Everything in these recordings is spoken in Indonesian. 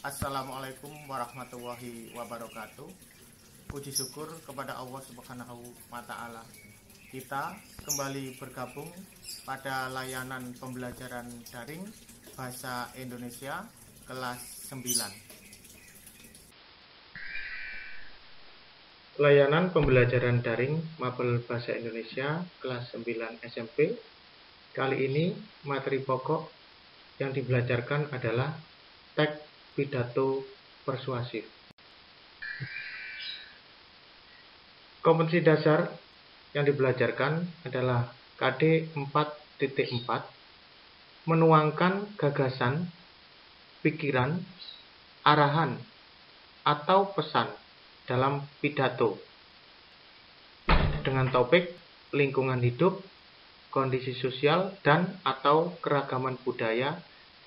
Assalamualaikum warahmatullahi wabarakatuh. Puji syukur kepada Allah Subhanahu wa Ta'ala. Kita kembali bergabung pada layanan pembelajaran daring Bahasa Indonesia kelas 9. Layanan pembelajaran daring Mapel Bahasa Indonesia kelas 9 SMP. Kali ini materi pokok yang dibelajarkan adalah teks pidato persuasif. Kompetensi dasar yang dibelajarkan adalah KD 4.4, menuangkan gagasan, pikiran, arahan, atau pesan dalam pidato dengan topik lingkungan hidup, kondisi sosial, dan atau keragaman budaya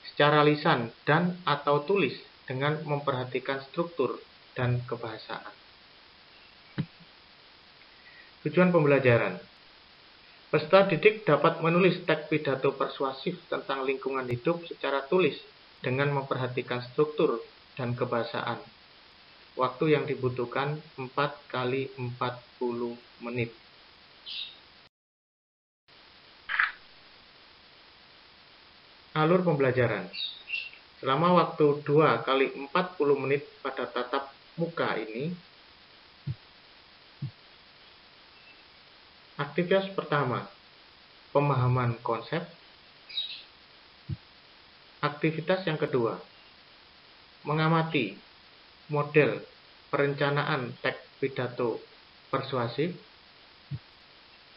secara lisan dan atau tulis dengan memperhatikan struktur dan kebahasaan. Tujuan pembelajaran. Peserta didik dapat menulis teks pidato persuasif tentang lingkungan hidup secara tulis dengan memperhatikan struktur dan kebahasaan. Waktu yang dibutuhkan 4 kali 40 menit. Alur pembelajaran. Selama waktu 2 kali 40 menit pada tatap muka ini, aktivitas pertama, pemahaman konsep. Aktivitas yang kedua, mengamati model perencanaan teks pidato persuasif.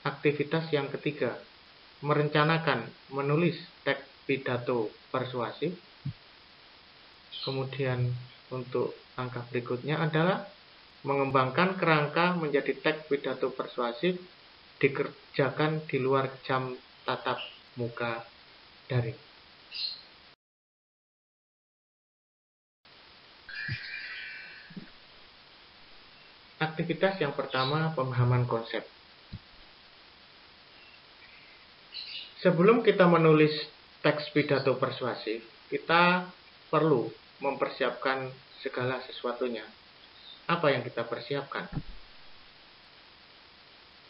Aktivitas yang ketiga, merencanakan menulis teks pidato persuasif. Kemudian untuk langkah berikutnya adalah mengembangkan kerangka menjadi teks pidato persuasif, dikerjakan di luar jam tatap muka daring. Aktivitas yang pertama, pemahaman konsep. Sebelum kita menulis teks pidato persuasif, kita perlu mempersiapkan segala sesuatunya. Apa yang kita persiapkan?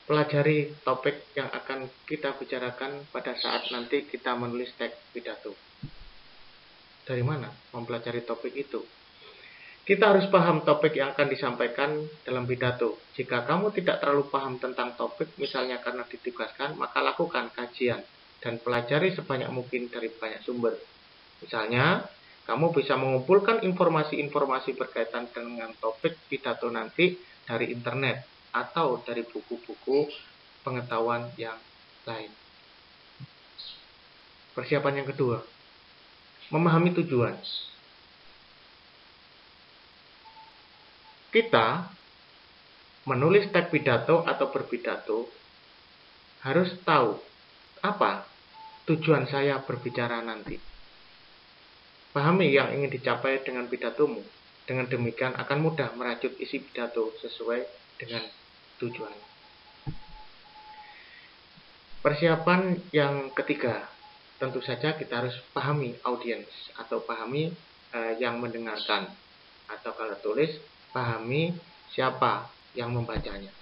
Pelajari topik yang akan kita bicarakan pada saat nanti kita menulis teks pidato. Dari mana mempelajari topik itu? Kita harus paham topik yang akan disampaikan dalam pidato. Jika kamu tidak terlalu paham tentang topik, misalnya karena ditugaskan, maka lakukan kajian dan pelajari sebanyak mungkin dari banyak sumber. Misalnya, kamu bisa mengumpulkan informasi-informasi berkaitan dengan topik pidato nanti dari internet atau dari buku-buku pengetahuan yang lain. Persiapan yang kedua, memahami tujuan. Kita menulis teks pidato atau berpidato harus tahu apa tujuan saya berbicara nanti. Pahami yang ingin dicapai dengan pidatomu. Dengan demikian akan mudah merajut isi pidato sesuai dengan tujuan. Persiapan yang ketiga, tentu saja kita harus pahami audiens atau pahami yang mendengarkan. Atau kalau tulis, pahami siapa yang membacanya.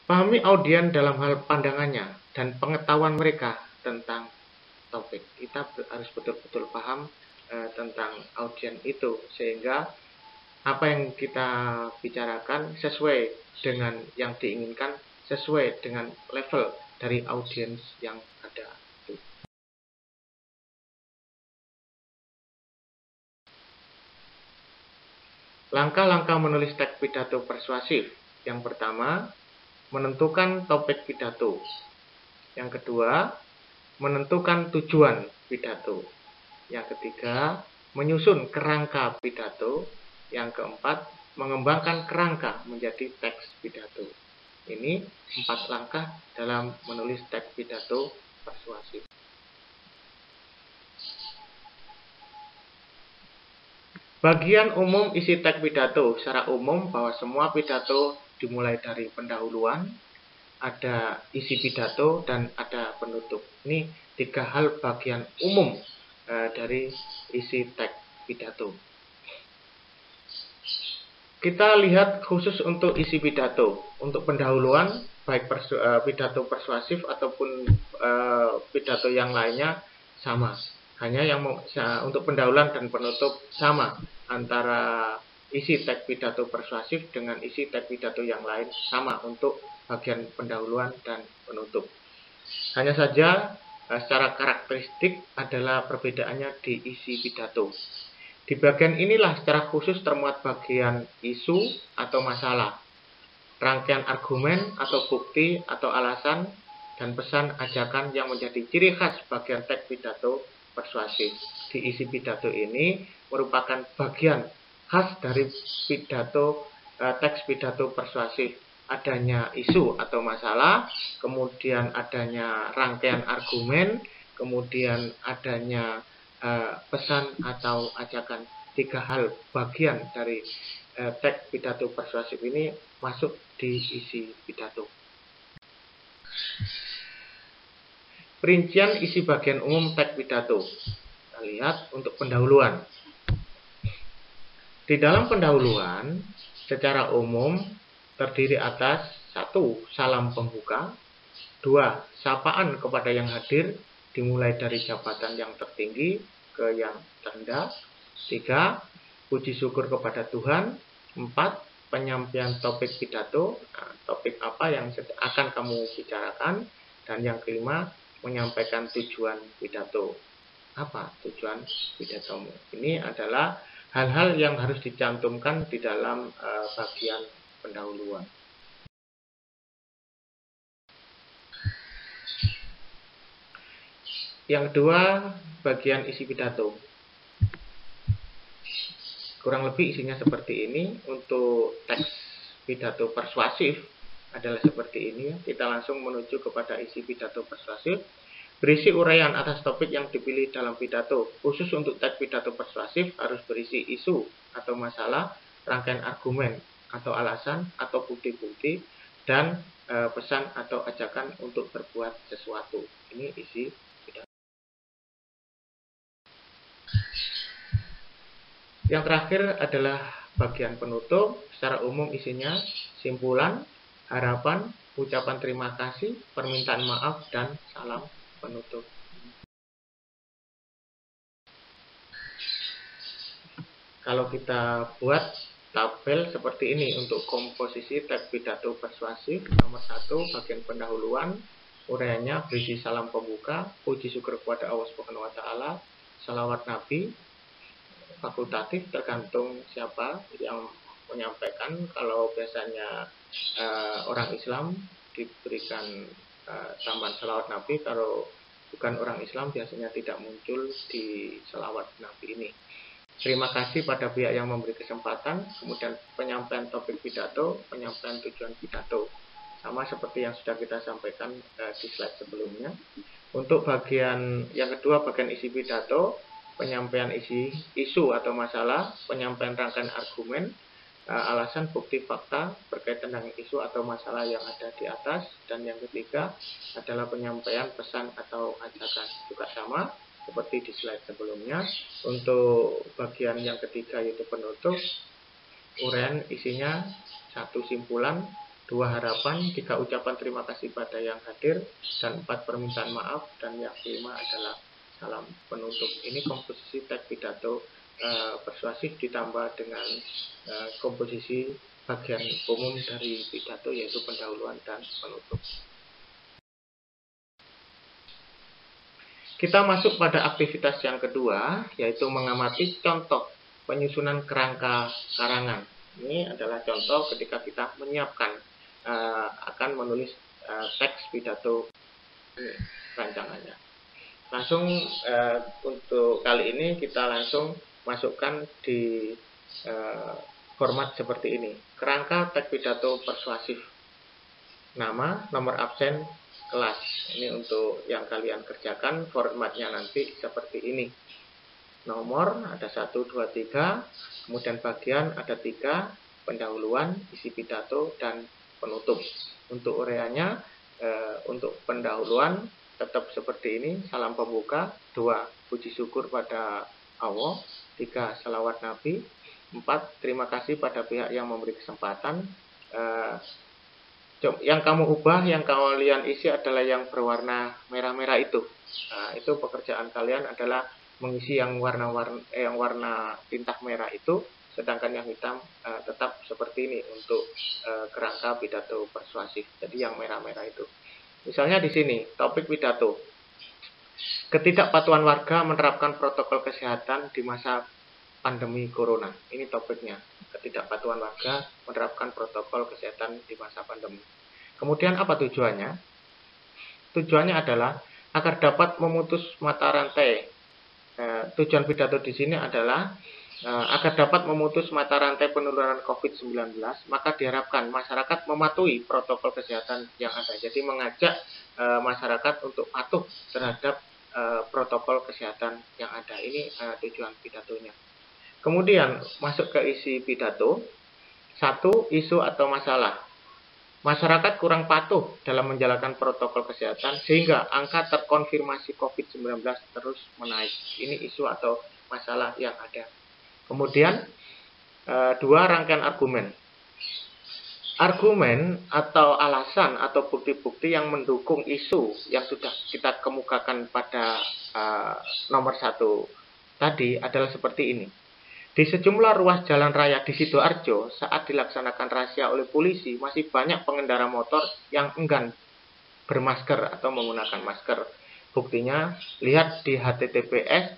Pahami audiens dalam hal pandangannya dan pengetahuan mereka tentang topik. Kita harus betul-betul paham tentang audiens itu, sehingga apa yang kita bicarakan sesuai dengan yang diinginkan, sesuai dengan level dari audiens yang ada. Langkah-langkah menulis teks pidato persuasif. Yang pertama, menentukan topik pidato. Yang kedua, menentukan tujuan pidato. Yang ketiga, menyusun kerangka pidato. Yang keempat, mengembangkan kerangka menjadi teks pidato. Ini 4 langkah dalam menulis teks pidato persuasif. Bagian umum isi teks pidato. Secara umum bahwa semua pidato dimulai dari pendahuluan, ada isi pidato, dan ada penutup. Ini 3 hal bagian umum dari isi teks pidato. Kita lihat khusus untuk isi pidato. Untuk pendahuluan, baik pidato persuasif ataupun pidato yang lainnya sama. Hanya yang untuk pendahuluan dan penutup sama antara isi teks pidato persuasif dengan isi teks pidato yang lain sama untuk bagian pendahuluan dan penutup. Hanya saja secara karakteristik adalah perbedaannya di isi pidato. Di bagian inilah secara khusus termuat bagian isu atau masalah, rangkaian argumen atau bukti atau alasan, dan pesan ajakan yang menjadi ciri khas bagian teks pidato persuasif. Di isi pidato ini merupakan bagian khas dari pidato teks pidato persuasif. Adanya isu atau masalah, kemudian adanya rangkaian argumen, kemudian adanya pesan atau ajakan. 3 hal bagian dari teks pidato persuasif ini masuk di isi pidato. Perincian isi bagian umum teks pidato. Kita lihat untuk pendahuluan. Di dalam pendahuluan, secara umum terdiri atas 1. Salam pembuka, 2. Sapaan kepada yang hadir, dimulai dari jabatan yang tertinggi ke yang terendah, 3. Puji syukur kepada Tuhan, 4. Penyampaian topik pidato, topik apa yang akan kamu bicarakan, dan yang kelima, menyampaikan tujuan pidato. Apa tujuan pidatomu? Ini adalah hal-hal yang harus dicantumkan di dalam bagian pendahuluan. Yang kedua, bagian isi pidato. Kurang lebih isinya seperti ini. Untuk teks pidato persuasif adalah seperti ini. Kita langsung menuju kepada isi pidato persuasif. Berisi uraian atas topik yang dipilih dalam pidato. Khusus untuk teks pidato persuasif harus berisi isu atau masalah, rangkaian argumen atau alasan atau bukti-bukti, dan pesan atau ajakan untuk berbuat sesuatu. Ini isi pidato. Yang terakhir adalah bagian penutup. Secara umum isinya simpulan, harapan, ucapan terima kasih, permintaan maaf, dan salam penutup. Kalau kita buat tabel seperti ini untuk komposisi teks pidato persuasif. Nomor 1, bagian pendahuluan, uraiannya berisi salam pembuka, puji syukur kepada Allah Subhanahu wa taala, salawat Nabi. Fakultatif tergantung siapa yang menyampaikan. Kalau biasanya orang Islam diberikan tambahan salawat Nabi, kalau bukan orang Islam biasanya tidak muncul di salawat Nabi ini. Terima kasih pada pihak yang memberi kesempatan. Kemudian penyampaian topik pidato, penyampaian tujuan pidato, sama seperti yang sudah kita sampaikan di slide sebelumnya. Untuk bagian yang kedua, bagian isi pidato, penyampaian isu atau masalah, penyampaian rangkaian argumen, alasan, bukti, fakta berkaitan dengan isu atau masalah yang ada di atas. Dan yang ketiga adalah penyampaian pesan atau ajakan, juga sama seperti di slide sebelumnya. Untuk bagian yang ketiga yaitu penutup, uraian isinya 1 simpulan, 2 harapan, 3 ucapan terima kasih pada yang hadir, dan 4 permintaan maaf, dan yang kelima adalah salam penutup. Ini komposisi teks pidato persuasif ditambah dengan komposisi bagian umum dari pidato yaitu pendahuluan dan penutup. Kita masuk pada aktivitas yang kedua, yaitu mengamati contoh penyusunan kerangka karangan. Ini adalah contoh ketika kita menyiapkan akan menulis teks pidato rancangannya. Langsung untuk kali ini kita langsung masukkan di format seperti ini. Kerangka teks pidato persuasif. Nama, nomor absen, kelas. Ini untuk yang kalian kerjakan, formatnya nanti seperti ini. Nomor ada 1, 2, 3, kemudian bagian ada 3, pendahuluan, isi pidato, dan penutup. Untuk uraiannya, untuk pendahuluan tetap seperti ini, salam pembuka, 2, puji syukur pada Allah, 3. Salawat Nabi. 4. Terima kasih pada pihak yang memberi kesempatan. Yang kamu ubah, yang kalian isi adalah yang berwarna merah-merah itu. Itu pekerjaan kalian adalah mengisi yang warna tinta merah itu, sedangkan yang hitam tetap seperti ini untuk kerangka pidato persuasif. Jadi yang merah-merah itu. Misalnya di sini topik pidato. Ketidakpatuhan warga menerapkan protokol kesehatan di masa pandemi corona. Ini topiknya. Ketidakpatuhan warga menerapkan protokol kesehatan di masa pandemi. Kemudian apa tujuannya? Tujuannya adalah agar dapat memutus mata rantai. Tujuan pidato di sini adalah agar dapat memutus mata rantai penularan COVID-19, maka diharapkan masyarakat mematuhi protokol kesehatan yang ada. Jadi mengajak masyarakat untuk patuh terhadap protokol kesehatan yang ada. Ini tujuan pidatonya. Kemudian masuk ke isi pidato. 1. Isu atau masalah. Masyarakat kurang patuh dalam menjalankan protokol kesehatan sehingga angka terkonfirmasi COVID-19 terus menaik. Ini isu atau masalah yang ada. Kemudian 2. Rangkaian argumen. Argumen atau alasan atau bukti-bukti yang mendukung isu yang sudah kita kemukakan pada nomor 1 tadi adalah seperti ini. Di sejumlah ruas jalan raya di Sidoarjo saat dilaksanakan razia oleh polisi, masih banyak pengendara motor yang enggan bermasker atau menggunakan masker. Buktinya, lihat di https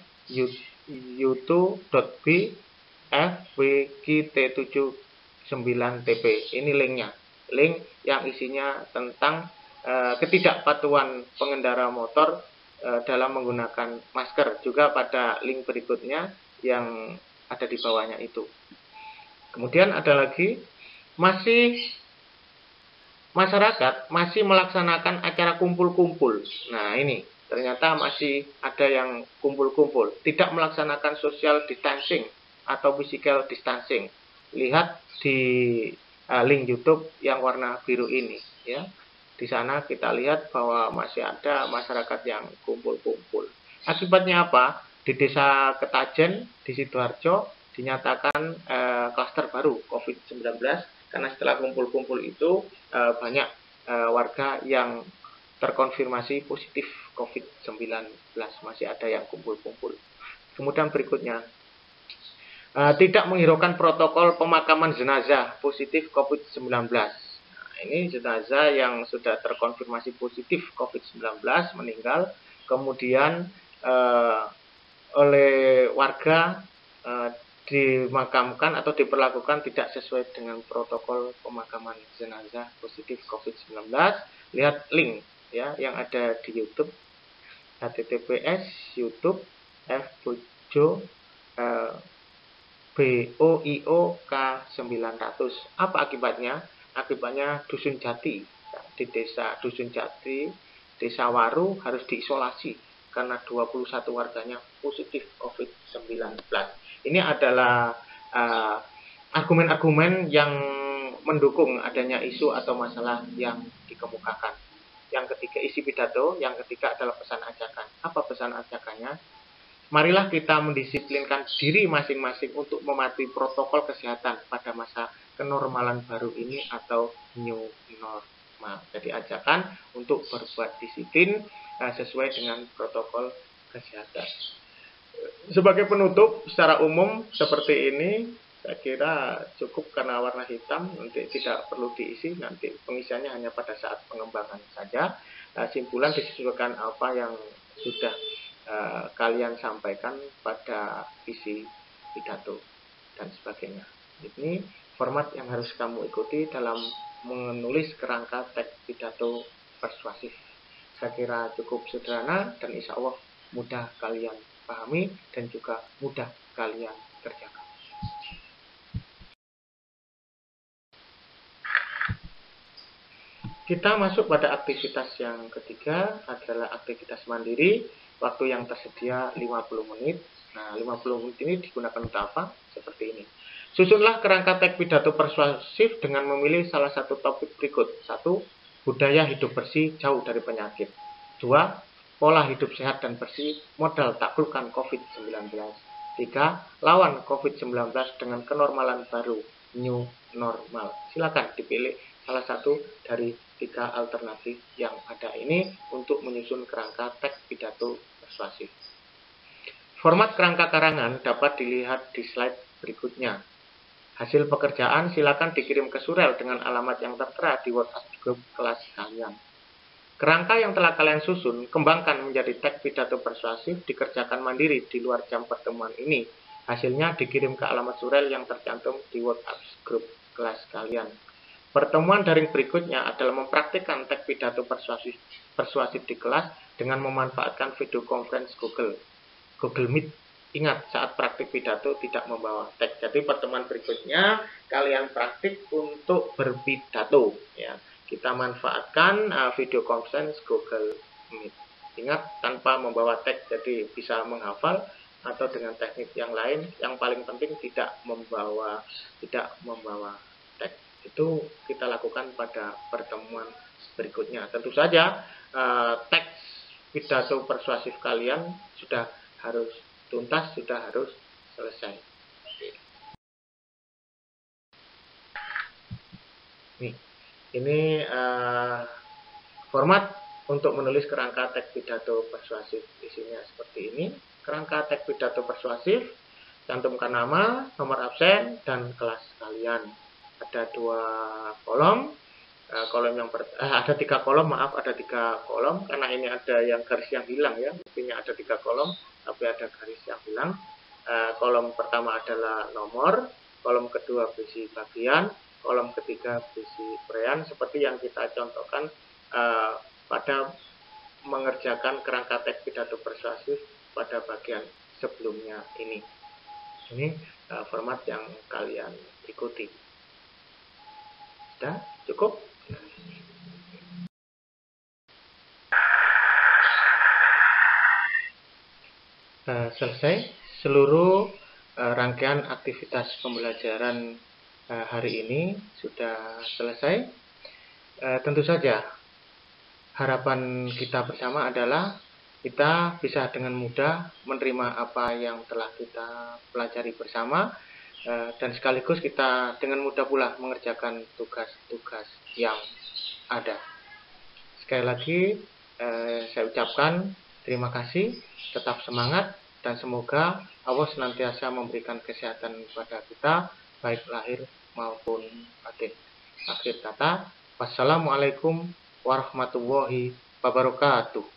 youtube.b/fwkt79tp. Ini linknya. Link yang isinya tentang ketidakpatuhan pengendara motor dalam menggunakan masker. Juga pada link berikutnya yang ada di bawahnya itu. Kemudian ada lagi, masyarakat masih melaksanakan acara kumpul-kumpul. Nah ini, ternyata masih ada yang kumpul-kumpul, tidak melaksanakan social distancing atau physical distancing. Lihat di link YouTube yang warna biru ini, ya. Di sana kita lihat bahwa masih ada masyarakat yang kumpul-kumpul. Akibatnya apa? Di desa Ketajen, di Sidoarjo, dinyatakan klaster baru COVID-19 karena setelah kumpul-kumpul itu banyak warga yang terkonfirmasi positif COVID-19. Masih ada yang kumpul-kumpul. Kemudian berikutnya, tidak menghiraukan protokol pemakaman jenazah positif COVID-19. Nah, ini jenazah yang sudah terkonfirmasi positif COVID-19 meninggal, kemudian oleh warga dimakamkan atau diperlakukan tidak sesuai dengan protokol pemakaman jenazah positif COVID-19. Lihat link ya yang ada di YouTube, https youtube boiok900. Apa akibatnya? Akibatnya Dusun Jati, di desa Dusun Jati, Desa Waru harus diisolasi karena 21 warganya positif COVID-19. Ini adalah argumen-argumen yang mendukung adanya isu atau masalah yang dikemukakan. Yang ketiga, isi pidato. Yang ketiga adalah pesan ajakan. Apa pesan ajakannya? Marilah kita mendisiplinkan diri masing-masing untuk mematuhi protokol kesehatan pada masa kenormalan baru ini atau new normal. Jadi ajakan untuk berbuat disiplin sesuai dengan protokol kesehatan. Sebagai penutup secara umum seperti ini, saya kira cukup karena warna hitam, nanti tidak perlu diisi, nanti pengisiannya hanya pada saat pengembangan saja. Simpulan disesuaikan apa yang sudah kalian sampaikan pada isi pidato dan sebagainya. Ini format yang harus kamu ikuti dalam menulis kerangka teks pidato persuasif. Saya kira cukup sederhana dan insya Allah mudah kalian pahami dan juga mudah kalian kerjakan. Kita masuk pada aktivitas yang ketiga adalah aktivitas mandiri. Waktu yang tersedia 50 menit. Nah, 50 menit ini digunakan untuk apa? Seperti ini. Susunlah kerangka teks pidato persuasif dengan memilih salah satu topik berikut. 1. Budaya hidup bersih jauh dari penyakit. 2. Pola hidup sehat dan bersih, modal taklukkan COVID-19. 3. Lawan COVID-19 dengan kenormalan baru, new normal. Silakan dipilih salah satu dari 3 alternatif yang ada ini untuk menyusun kerangka teks pidato persuasif. Format kerangka karangan dapat dilihat di slide berikutnya. Hasil pekerjaan silakan dikirim ke Surel dengan alamat yang tertera di WhatsApp grup kelas kalian. Kerangka yang telah kalian susun, kembangkan menjadi teks pidato persuasif, dikerjakan mandiri di luar jam pertemuan ini. Hasilnya dikirim ke alamat Surel yang tercantum di WhatsApp grup kelas kalian. Pertemuan daring berikutnya adalah mempraktikkan teks pidato persuasif di kelas dengan memanfaatkan video conference Google Meet. Ingat, saat praktik pidato tidak membawa teks. Jadi pertemuan berikutnya kalian praktik untuk berpidato. Ya, kita manfaatkan video conference Google Meet. Ingat, tanpa membawa teks, jadi bisa menghafal atau dengan teknik yang lain. Yang paling penting tidak membawa teks. Itu kita lakukan pada pertemuan berikutnya. Tentu saja teks pidato persuasif kalian sudah harus tuntas, sudah harus selesai. Ini format untuk menulis kerangka teks pidato persuasif. Isinya seperti ini. Kerangka teks pidato persuasif, cantumkan nama, nomor absen, dan kelas kalian. Ada 2 kolom. Ada 3 kolom, ada 3 kolom karena ini ada yang garis yang hilang ya. Mestinya ada 3 kolom, tapi ada garis yang hilang. Kolom pertama adalah nomor, kolom kedua berisi bagian, kolom ketiga berisi uraian seperti yang kita contohkan pada mengerjakan kerangka teks pidato persuasif pada bagian sebelumnya ini. Ini format yang kalian ikuti. Sudah cukup? Selesai seluruh rangkaian aktivitas pembelajaran hari ini sudah selesai. Tentu saja harapan kita bersama adalah kita bisa dengan mudah menerima apa yang telah kita pelajari bersama, dan sekaligus kita dengan mudah pula mengerjakan tugas-tugas yang ada. Sekali lagi saya ucapkan terima kasih, tetap semangat, dan semoga Allah senantiasa memberikan kesehatan kepada kita, baik lahir maupun batin. Akhir kata, wassalamualaikum warahmatullahi wabarakatuh.